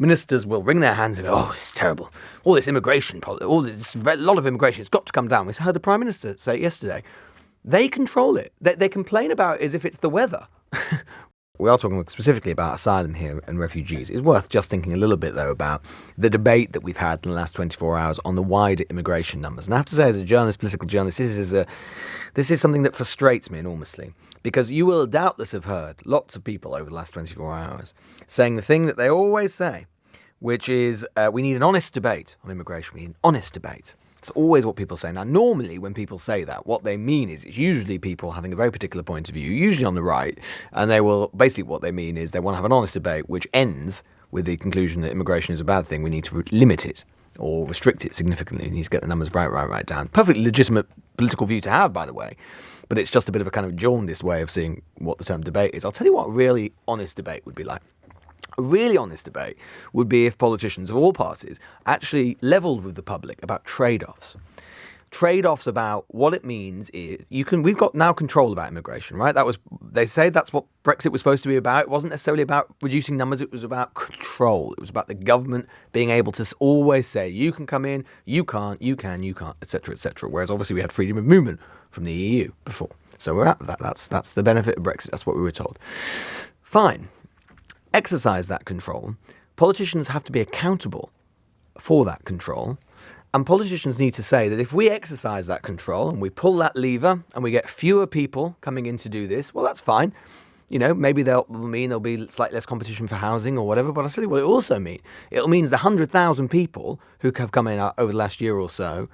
Ministers will wring their hands and go, oh, it's terrible. All this immigration, a lot of immigration, it's got to come down. We heard the Prime Minister say it yesterday. They control it. They complain about it as if it's the weather. We are talking specifically about asylum here and refugees. It's worth just thinking a little bit, though, about the debate that we've had in the last 24 hours on the wider immigration numbers. And I have to say, as a journalist, political journalist, this is something that frustrates me enormously. Because you will doubtless have heard lots of people over the last 24 hours saying the thing that they always say, which is we need an honest debate on immigration. We need an honest debate. It's always what people say. Now, normally when people say that, what they mean is it's usually people having a very particular point of view, usually on the right, and they will basically what they mean is they want to have an honest debate which ends with the conclusion that immigration is a bad thing. We need to limit it or restrict it significantly. We need to get the numbers right down. Perfectly legitimate political view to have, by the way, but it's just a bit of a kind of jaundiced way of seeing what the term debate is. I'll tell you what a really honest debate would be like. A really honest debate would be if politicians of all parties actually levelled with the public about trade-offs. Trade-offs about what it means is we've got now control about immigration, right? They say that's what Brexit was supposed to be about. It wasn't necessarily about reducing numbers, it was about control. It was about the government being able to always say, you can come in, you can't, you can, you can't, etc., etc. Whereas obviously we had freedom of movement from the EU before. So we're out of that. That's the benefit of Brexit. That's what we were told. Fine. Exercise that control. Politicians have to be accountable for that control. And politicians need to say that if we exercise that control and we pull that lever and we get fewer people coming in to do this, well, that's fine. You know, maybe there'll be slightly less competition for housing or whatever, but I'll tell you what it also means. It means the 100,000 people who have come in over the last year or so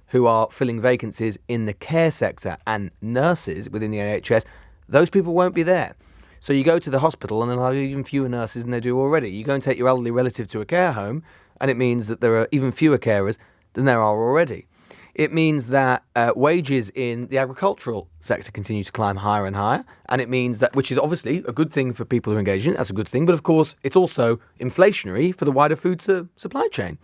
who are filling vacancies in the care sector and nurses within the NHS, those people won't be there. So you go to the hospital and they'll have even fewer nurses than they do already. You go and take your elderly relative to a care home and it means that there are even fewer carers than there are already. It means that wages in the agricultural sector continue to climb higher and higher. And it means that, which is obviously a good thing for people who engage in it, that's a good thing. But of course, it's also inflationary for the wider food supply chain.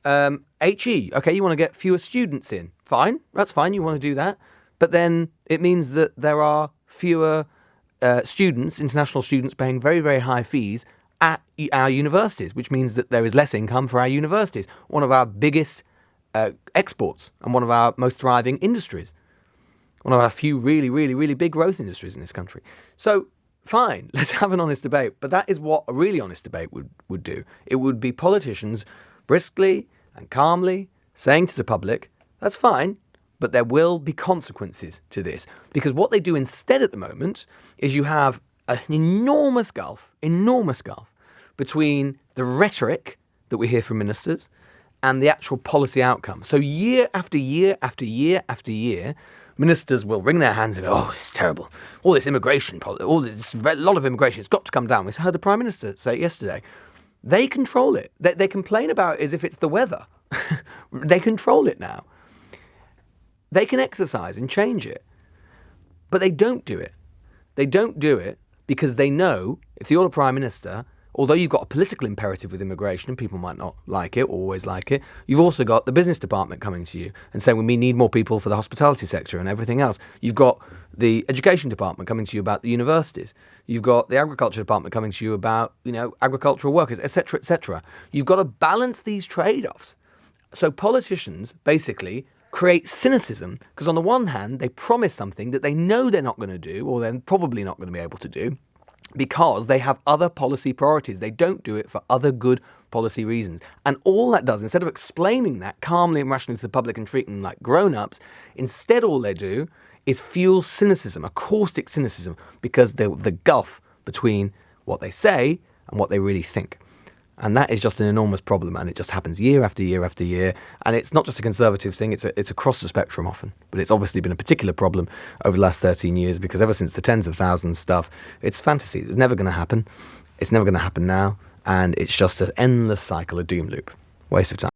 HE, okay, you want to get fewer students in. Fine, that's fine, you want to do that. But then it means that there are fewer students, international students, paying very, very high fees at our universities, which means that there is less income for our universities, one of our biggest exports and one of our most thriving industries, one of our few really, really, really big growth industries in this country. So, fine, let's have an honest debate. But that is what a really honest debate would do. It would be politicians briskly and calmly saying to the public, that's fine, but there will be consequences to this. Because what they do instead at the moment is you have an enormous gulf between the rhetoric that we hear from ministers and the actual policy outcome. So year after year after year after year, ministers will wring their hands and go, oh, it's terrible. All this immigration, a lot of immigration, it's got to come down. We heard the Prime Minister say it yesterday. They control it. They complain about it as if it's the weather. They control it now. They can exercise and change it, but they don't do it. They don't do it because they know if you're the Prime Minister, although you've got a political imperative with immigration and people might not like it or always like it, you've also got the business department coming to you and saying, we need more people for the hospitality sector and everything else. You've got the education department coming to you about the universities. You've got the agriculture department coming to you about, agricultural workers, etc., etc. You've got to balance these trade-offs. So politicians basically create cynicism because on the one hand, they promise something that they know they're not going to do or they're probably not going to be able to do because they have other policy priorities. They don't do it for other good policy reasons. And all that does, instead of explaining that calmly and rationally to the public and treating them like grown-ups, instead all they do is fuel cynicism, a caustic cynicism, because the gulf between what they say and what they really think. And that is just an enormous problem, and it just happens year after year after year. And it's not just a Conservative thing, it's across the spectrum often. But it's obviously been a particular problem over the last 13 years, because ever since the tens of thousands stuff, it's fantasy. It's never going to happen. It's never going to happen now. And it's just an endless cycle, a doom loop. Waste of time.